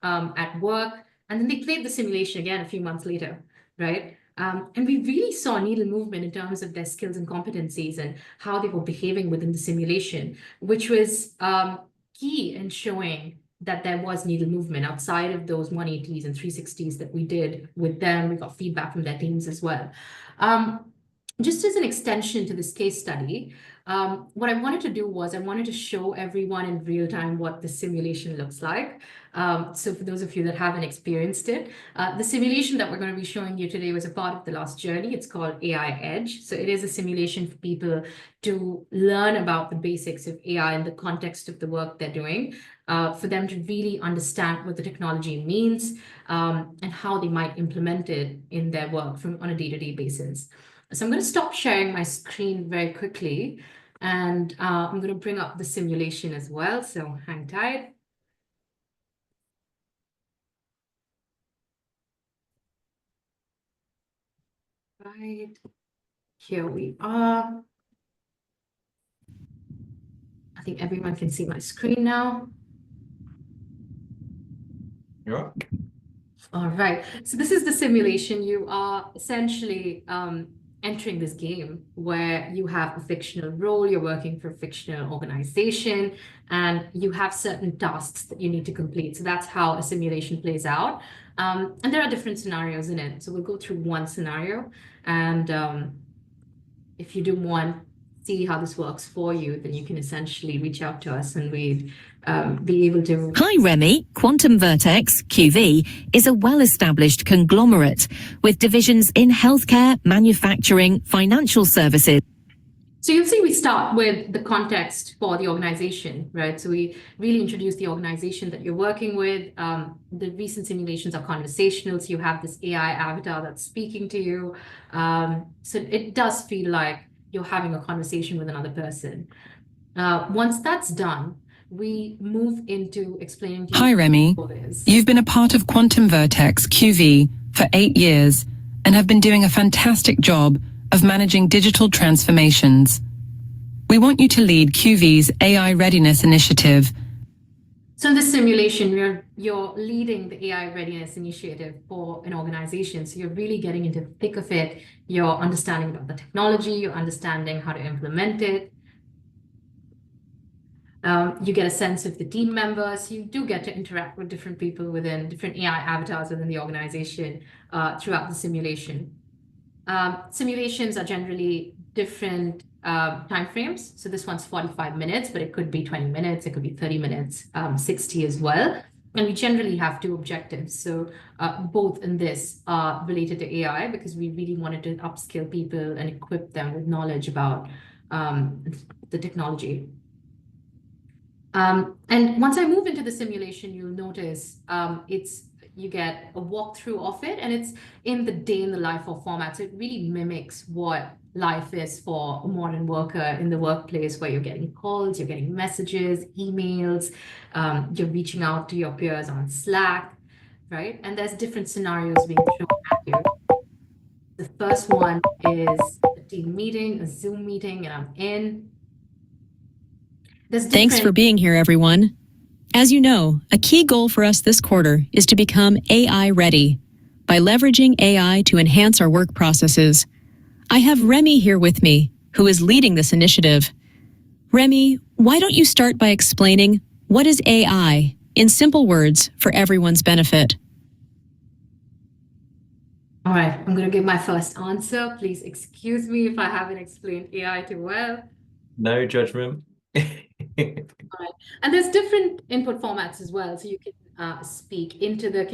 at work, and then they played the simulation again a few months later, right? And we really saw needle movement in terms of their skills and competencies and how they were behaving within the simulation, which was key in showing that there was needle movement outside of those 180s and 360s that we did with them. We got feedback from their teams as well. Just as an extension to this case study, what I wanted to do was I wanted to show everyone in real time what the simulation looks like. So for those of you that haven't experienced it, the simulation that we're going to be showing you today was a part of the last journey. It's called AI Edge. So it is a simulation for people to learn about the basics of AI in the context of the work they're doing, for them to really understand what the technology means, and how they might implement it in their work on a day-to-day basis. So I'm going to stop sharing my screen very quickly, and I'm going to bring up the simulation as well. So hang tight. Right, here we are. I think everyone can see my screen now. Yeah. All right, so this is the simulation. You are essentially entering this game where you have a fictional role, you're working for a fictional organization, and you have certain tasks that you need to complete. So that's how a simulation plays out. And there are different scenarios in it. So we'll go through one scenario, and if you do want see how this works for you, then you can essentially reach out to us and we'd be able to. Hi Remy, Quantum Vertex, QV, is a well-established conglomerate with divisions in healthcare, manufacturing, financial services. So you'll see we start with the context for the organization, right? So we really introduce the organization that you're working with. The recent simulations are conversational, so you have this AI avatar that's speaking to you. So it does feel like you're having a conversation with another person. Once that's done, we move into explaining to you. Hi Remy, you've been a part of Quantum Vertex QV for 8 years and have been doing a fantastic job of managing digital transformations. We want you to lead QV's AI Readiness Initiative. So in this simulation, you're leading the AI Readiness Initiative for an organization. So you're really getting into the thick of it. You're understanding about the technology, you're understanding how to implement it. You get a sense of the team members. You do get to interact with different people within different AI avatars within the organization throughout the simulation. Simulations are generally different timeframes. So this one's 45 minutes, but it could be 20 minutes, it could be 30 minutes, 60 as well. And we generally have two objectives. So both in this are related to AI because we really wanted to upskill people and equip them with knowledge about the technology. And once I move into the simulation, you'll notice you get a walkthrough of it, and it's in the day in the life of format. So it really mimics what life is for a modern worker in the workplace, where you're getting calls, you're getting messages, emails, you're reaching out to your peers on Slack, right? And there's different scenarios being shown at you. The first one is a Team meeting, a Zoom meeting, and I'm in. There's Thanks for different being here, everyone. As you know, a key goal for us this quarter is to become AI ready by leveraging AI to enhance our work processes. I have Remy here with me, who is leading this initiative. Remy, why don't you start by explaining what is AI in simple words for everyone's benefit? All right, I'm going to give my first answer. Please excuse me if I haven't explained AI too well. No judgment. All right. And there's different input formats as well. So you can speak into the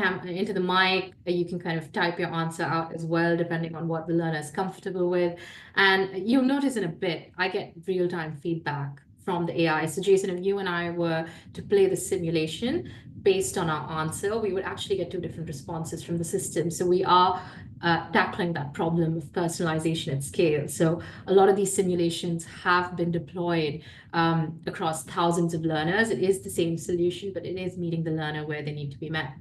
mic. You can kind of type your answer out as well, depending on what the learner is comfortable with. And you'll notice in a bit, I get real-time feedback from the AI. So Jason, if you and I were to play the simulation based on our answer, we would actually get two different responses from the system. So we are tackling that problem of personalization at scale. So a lot of these simulations have been deployed across thousands of learners. It is the same solution, but it is meeting the learner where they need to be met.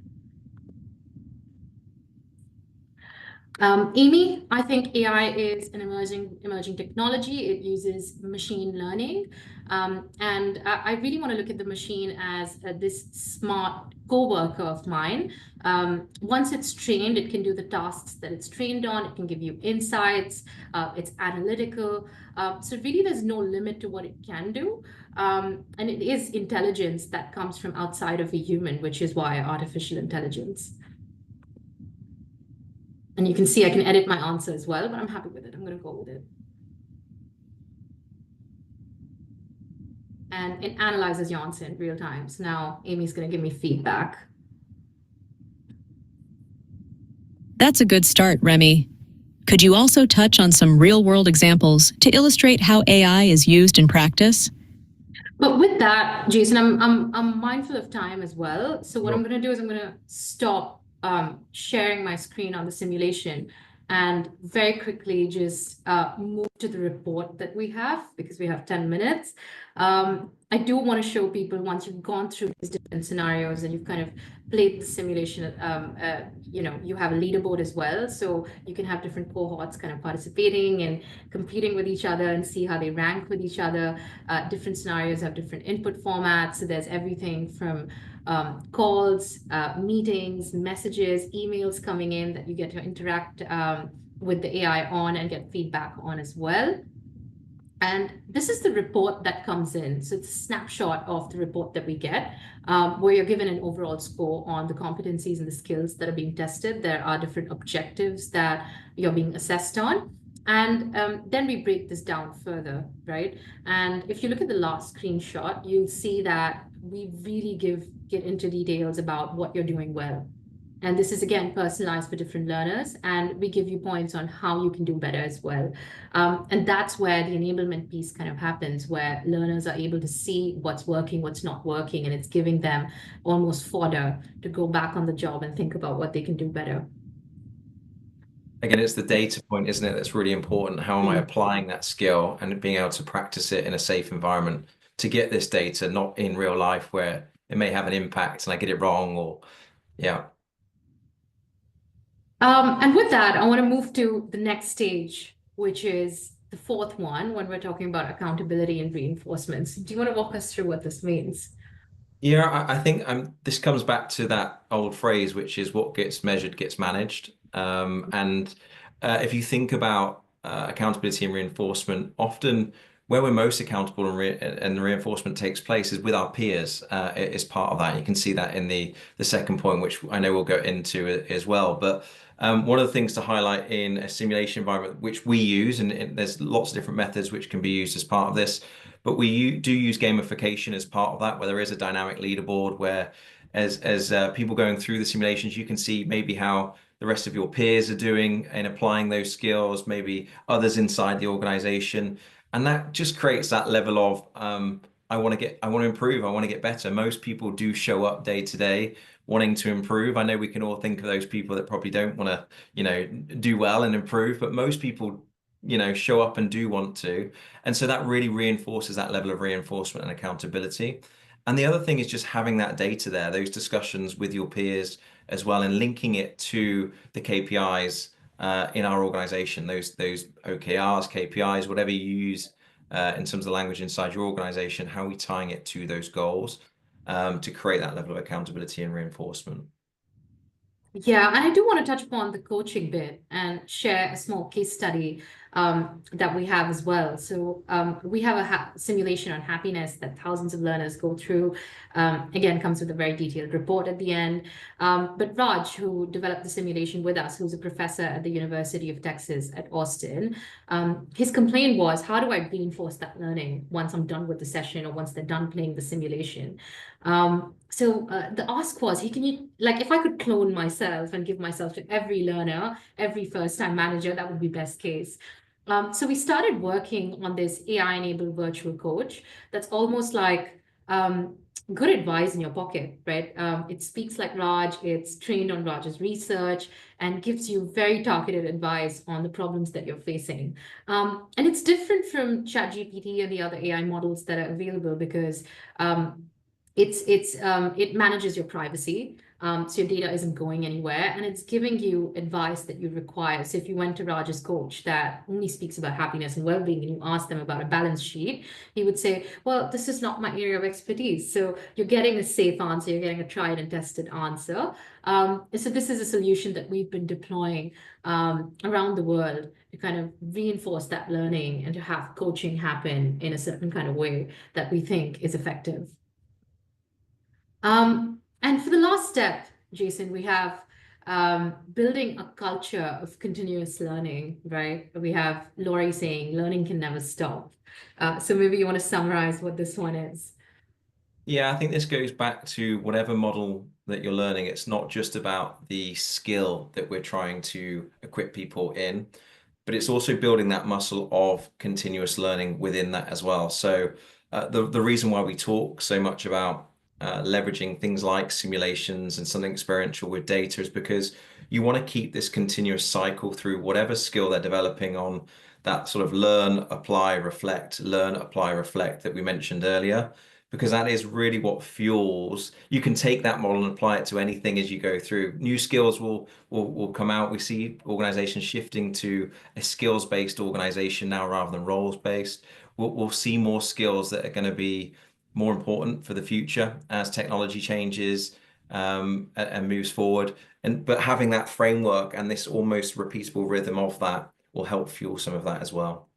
Amy, I think AI is an emerging technology. It uses machine learning. And I really want to look at the machine as this smart co-worker of mine. Once it's trained, it can do the tasks that it's trained on. It can give you insights. It's analytical. So really, there's no limit to what it can do. And it is intelligence that comes from outside of a human, which is why artificial intelligence. And you can see I can edit my answer as well, but I'm happy with it. I'm going to go with it. And it analyzes your answer in real time. So now Amy's going to give me feedback. That's a good start, Remy. Could you also touch on some real-world examples to illustrate how AI is used in practice? But with that, Jason, I'm mindful of time as well. So what I'm going to do is I'm going to stop sharing my screen on the simulation and very quickly just move to the report that we have, because we have 10 minutes. I do want to show people, once you've gone through these different scenarios and you've kind of played the simulation, you have a leaderboard as well. So you can have different cohorts kind of participating and competing with each other and see how they rank with each other. Different scenarios have different input formats. So there's everything from calls, meetings, messages, emails coming in that you get to interact with the AI on and get feedback on as well. And this is the report that comes in. So it's a snapshot of the report that we get, where you're given an overall score on the competencies and the skills that are being tested. There are different objectives that you're being assessed on. And then we break this down further, right? And if you look at the last screenshot, you'll see that we really get into details about what you're doing well. And this is, again, personalized for different learners. And we give you points on how you can do better as well. And that's where the enablement piece kind of happens, where learners are able to see what's working, what's not working, and it's giving them almost fodder to go back on the job and think about what they can do better. Again, it's the data point, isn't it? That's really important. How am I applying that skill and being able to practice it in a safe environment to get this data, not in real life where it may have an impact and I get it wrong, or yeah. And with that, I want to move to the next stage, which is the fourth one, when we're talking about accountability and reinforcements. Do you want to walk us through what this means? Yeah, I think this comes back to that old phrase, which is what gets measured gets managed. And if you think about accountability and reinforcement, often where we're most accountable and the reinforcement takes place is with our peers. Is part of that. You can see that in the second point, which I know we'll go into as well. But one of the things to highlight in a simulation environment, which we use, and there's lots of different methods which can be used as part of this, but we do use gamification as part of that, where there is a dynamic leaderboard where as people going through the simulations, you can see maybe how the rest of your peers are doing in applying those skills, maybe others inside the organization. And that just creates that level of I want to improve, I want to get better. Most people do show up day to day wanting to improve. I know we can all think of those people that probably don't want to, do well and improve, but most people, show up and do want to. And so that really reinforces that level of reinforcement and accountability. And the other thing is just having that data there, those discussions with your peers as well, and linking it to the KPIs in our organization, those OKRs, KPIs, whatever you use in terms of the language inside your organization, how are we tying it to those goals to create that level of accountability and reinforcement? Yeah, and I do want to touch upon the coaching bit and share a small case study that we have as well. So we have a simulation on happiness that thousands of learners go through. Again, comes with a very detailed report at the end. But Raj, who developed the simulation with us, who's a professor at the University of Texas at Austin, his complaint was, how do I reinforce that learning once I'm done with the session or once they're done playing the simulation? So the ask was, like, if I could clone myself and give myself to every learner, every first-time manager, that would be best case. So we started working on this AI-enabled virtual coach that's almost like good advice in your pocket, right? It speaks like Raj, it's trained on Raj's research, and gives you very targeted advice on the problems that you're facing. And it's different from ChatGPT and the other AI models that are available because it manages your privacy. So your data isn't going anywhere, and it's giving you advice that you require. So if you went to Raj's coach that only speaks about happiness and well-being, and you ask them about a balance sheet, he would say, well, this is not my area of expertise. So you're getting a safe answer, you're getting a tried and tested answer. So this is a solution that we've been deploying around the world to kind of reinforce that learning and to have coaching happen in a certain kind of way that we think is effective. And for the last step, Jason, we have building a culture of continuous learning, right? We have Laurie saying learning can never stop. So maybe you want to summarize what this one is. Yeah, I think this goes back to whatever model that you're learning. It's not just about the skill that we're trying to equip people in, but it's also building that muscle of continuous learning within that as well. So the reason why we talk so much about leveraging things like simulations and something experiential with data is because you want to keep this continuous cycle through whatever skill they're developing on that sort of learn, apply, reflect that we mentioned earlier, because that is really what fuels. You can take that model and apply it to anything as you go through. New skills will come out. We see organizations shifting to a skills-based organization now rather than roles-based. We'll see more skills that are going to be more important for the future as technology changes and moves forward. But having that framework and this almost repeatable rhythm of that will help fuel some of that as well.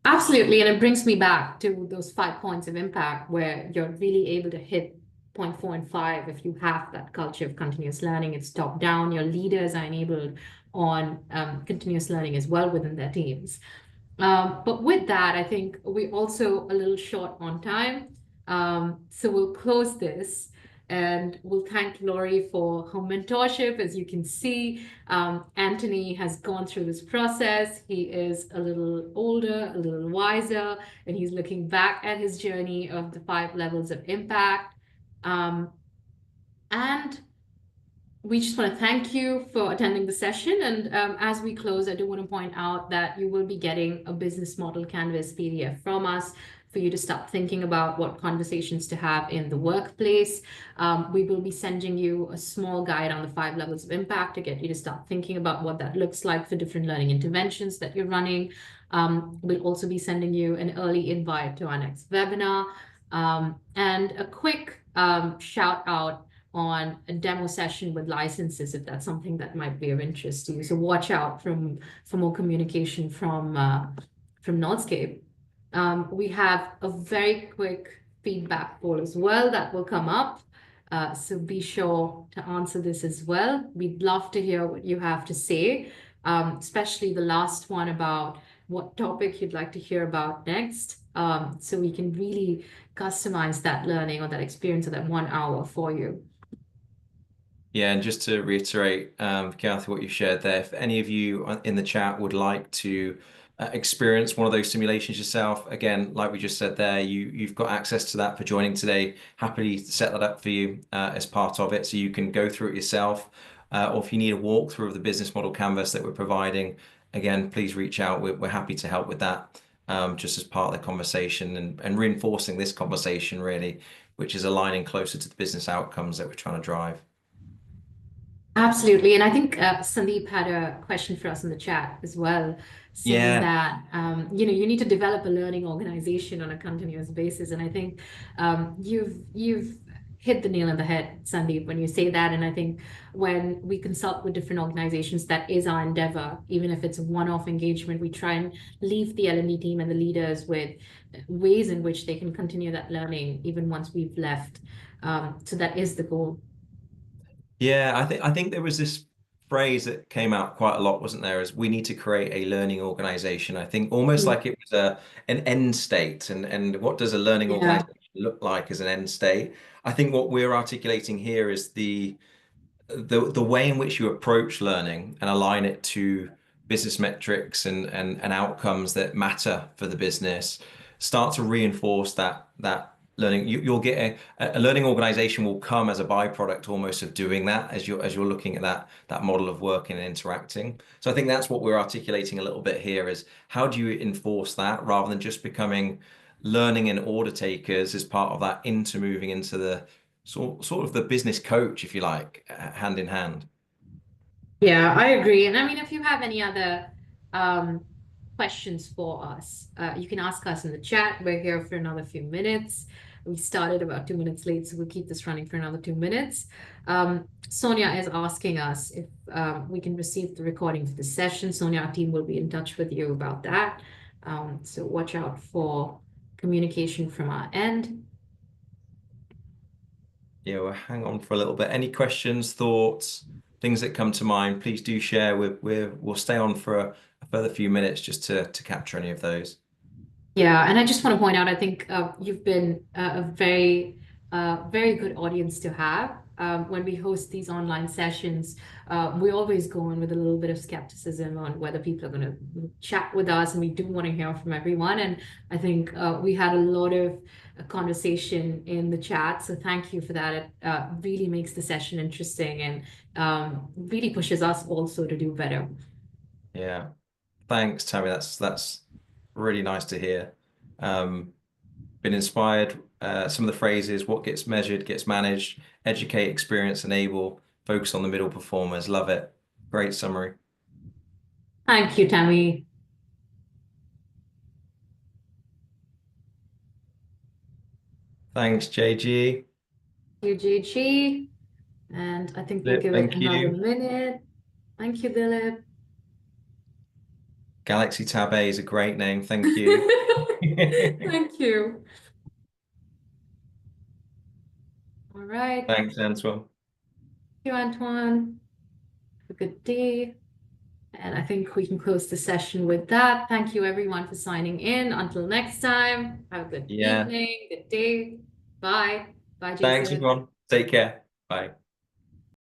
Absolutely. And it brings me back to those 5 points of impact where you're really able to hit point 4 and 5 if you have that culture of continuous learning. It's top down. Your leaders are enabled on continuous learning as well within their teams. But with that, I think we're also a little short on time. So we'll close this and we'll thank Laurie for her mentorship. As you can see, Anthony has gone through this process. He is a little older, a little wiser, and he's looking back at his journey of the 5 levels of impact. And we just want to thank you for attending the session. And as we close, I do want to point out that you will be getting a business model canvas PDF from us for you to start thinking about what conversations to have in the workplace. We will be sending you a small guide on the 5 levels of impact to get you to start thinking about what that looks like for different learning interventions that you're running. We'll also be sending you an early invite to our next webinar and a quick shout out on a demo session with licenses, if that's something that might be of interest to you. So watch out for more communication from Nordscape. We have a very quick feedback poll as well that will come up. So be sure to answer this as well. We'd love to hear what you have to say, especially the last one about what topic you'd like to hear about next. So we can really customize that learning or that experience of that 1 hour for you. Yeah, and just to reiterate, Kathy, what you shared there, if any of you in the chat would like to experience one of those simulations yourself, again, like we just said there, you've got access to that for joining today. Happily set that up for you as part of it, so you can go through it yourself. Or if you need a walkthrough of the business model canvas that we're providing, again, please reach out. We're happy to help with that, just as part of the conversation and reinforcing this conversation really, which is aligning closer to the business outcomes that we're trying to drive. Absolutely. And I think Sandeep had a question for us in the chat as well, saying Yeah. that you need to develop a learning organization on a continuous basis. And I think you've hit the nail on the head, Sandeep, when you say that. And I think when we consult with different organizations, that is our endeavor. Even if it's a one-off engagement, we try and leave the L&D team and the leaders with ways in which they can continue that learning even once we've left. So that is the goal. Yeah, I think there was this phrase that came out quite a lot, wasn't there? Is we need to create a learning organization. I think almost like it was an end state, and what does a learning Yeah. organization look like as an end state? I think what we're articulating here is the way in which you approach learning and align it to business metrics and outcomes that matter for the business start to reinforce that learning. You'll get a learning organization will come as a byproduct almost of doing that as you're looking at that model of working and interacting. So I think that's what we're articulating a little bit here is how do you enforce that rather than just becoming learning and order takers as part of that into moving into the sort of the business coach, if you like, hand in hand. Yeah, I agree. And I mean, if you have any other um, questions for us, you can ask us in the chat. We're here for another few minutes. We started about 2 minutes late, so we'll keep this running for another 2 minutes. Sonia is asking us if we can receive the recording for the session. Sonia, our team will be in touch with you about that. So watch out for communication from our end. Yeah, we'll hang on for a little bit. Any questions, thoughts, things that come to mind, please do share. We'll stay on for a further few minutes just to capture any of those. Yeah, and I just want to point out, I think you've been a very good audience to have. When we host these online sessions, we always go in with a little bit of skepticism on whether people are going to chat with us, and we do want to hear from everyone. And I think we had a lot of conversation in the chat, so thank you for that. It really makes the session interesting and really pushes us also to do better. Yeah. Thanks, Tammy. That's really nice to hear. Been inspired. Some of the phrases, what gets measured gets managed, educate, experience, enable, focus on the middle performers. Love it. Great summary. Thank you, Tammy. Thanks, JG. Thank you, JG. And I think we'll give it Thank another you. minute. Thank you, Dilip. Galaxy Tab A is a great name. Thank you. Thank you. All right. Thank Thanks, Antoine. you, Antoine. Have a good day. And I think we can close the session with that. Thank you, everyone, for signing in. Until next time, have a good Yeah. evening, good day. Bye. Bye, Thanks, Jason. everyone. Take care. Bye.